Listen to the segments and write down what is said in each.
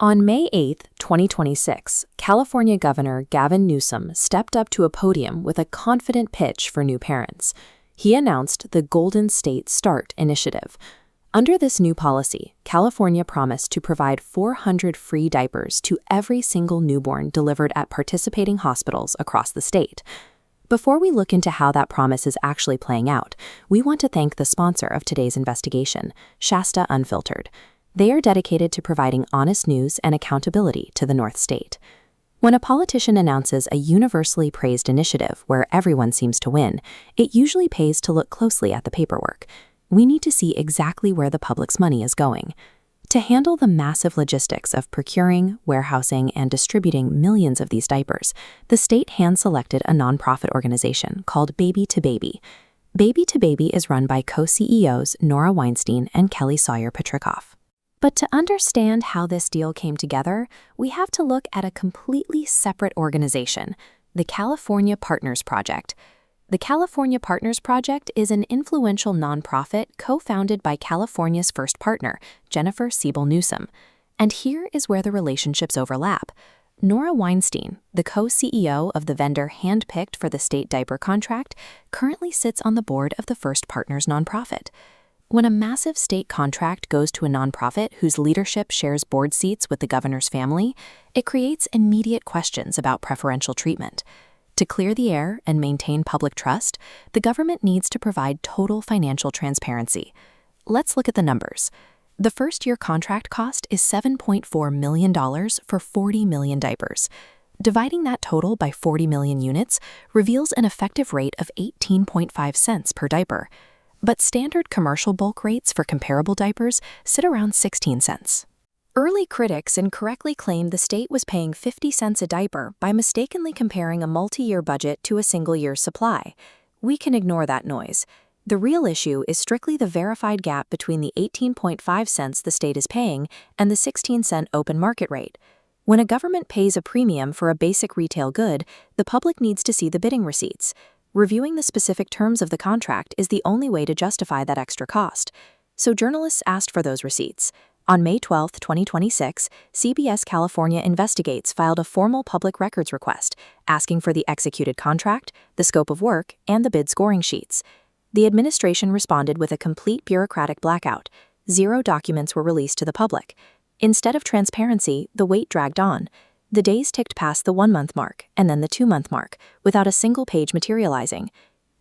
On May 8, 2026, California Governor Gavin Newsom stepped up to a podium with a confident pitch for new parents. He announced the Golden State Start initiative. Under this new policy, California promised to provide 400 free diapers to every single newborn delivered at participating hospitals across the state. Before we look into how that promise is actually playing out, we want to thank the sponsor of today's investigation, Shasta Unfiltered. They are dedicated to providing honest news and accountability to the North State. When a politician announces a universally praised initiative where everyone seems to win, it usually pays to look closely at the paperwork. We need to see exactly where the public's money is going. To handle the massive logistics of procuring, warehousing, and distributing millions of these diapers, the state hand-selected a nonprofit organization called Baby to Baby. Baby to Baby is run by co-CEOs Nora Weinstein and Kelly Sawyer-Petrikoff. But to understand how this deal came together, we have to look at a completely separate organization, the California Partners Project. The California Partners Project is an influential nonprofit co-founded by California's first partner, Jennifer Siebel Newsom. And here is where the relationships overlap. Nora Weinstein, the co-CEO of the vendor handpicked for the state diaper contract, currently sits on the board of the First Partners nonprofit. When a massive state contract goes to a nonprofit whose leadership shares board seats with the governor's family, it creates immediate questions about preferential treatment. To clear the air and maintain public trust, the government needs to provide total financial transparency. Let's look at the numbers. The first-year contract cost is $7.4 million for 40 million diapers. Dividing that total by 40 million units reveals an effective rate of 18.5 cents per diaper. But standard commercial bulk rates for comparable diapers sit around 16 cents. Early critics incorrectly claimed the state was paying 50 cents a diaper by mistakenly comparing a multi-year budget to a single-year supply. We can ignore that noise. The real issue is strictly the verified gap between the 18.5 cents the state is paying and the 16-cent open market rate. When a government pays a premium for a basic retail good, the public needs to see the bidding receipts. Reviewing the specific terms of the contract is the only way to justify that extra cost. So journalists asked for those receipts. On May 12, 2026, CBS California Investigates filed a formal public records request, asking for the executed contract, the scope of work, and the bid scoring sheets. The administration responded with a complete bureaucratic blackout. 0 documents were released to the public. Instead of transparency, the wait dragged on. The days ticked past the 1-month mark and then the 2-month mark, without a single page materializing.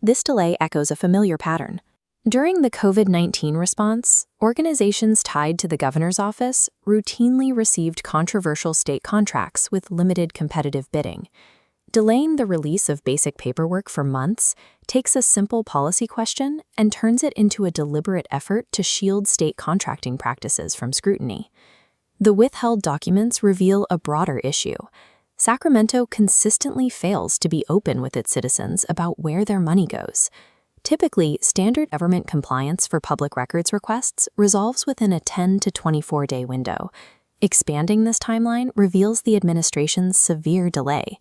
This delay echoes a familiar pattern. During the COVID-19 response, organizations tied to the governor's office routinely received controversial state contracts with limited competitive bidding. Delaying the release of basic paperwork for months takes a simple policy question and turns it into a deliberate effort to shield state contracting practices from scrutiny. The withheld documents reveal a broader issue. Sacramento consistently fails to be open with its citizens about where their money goes. Typically, standard government compliance for public records requests resolves within a 10 to 24-day window. Expanding this timeline reveals the administration's severe delay.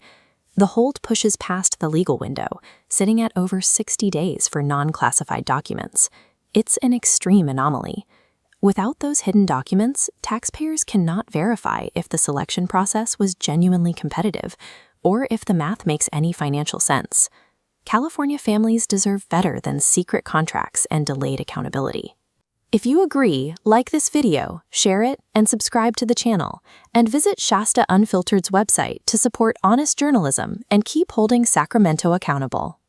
The hold pushes past the legal window, sitting at over 60 days for non-classified documents. It's an extreme anomaly. Without those hidden documents, taxpayers cannot verify if the selection process was genuinely competitive or if the math makes any financial sense. California families deserve better than secret contracts and delayed accountability. If you agree, like this video, share it, and subscribe to the channel, and visit Shasta Unfiltered's website to support honest journalism and keep holding Sacramento accountable.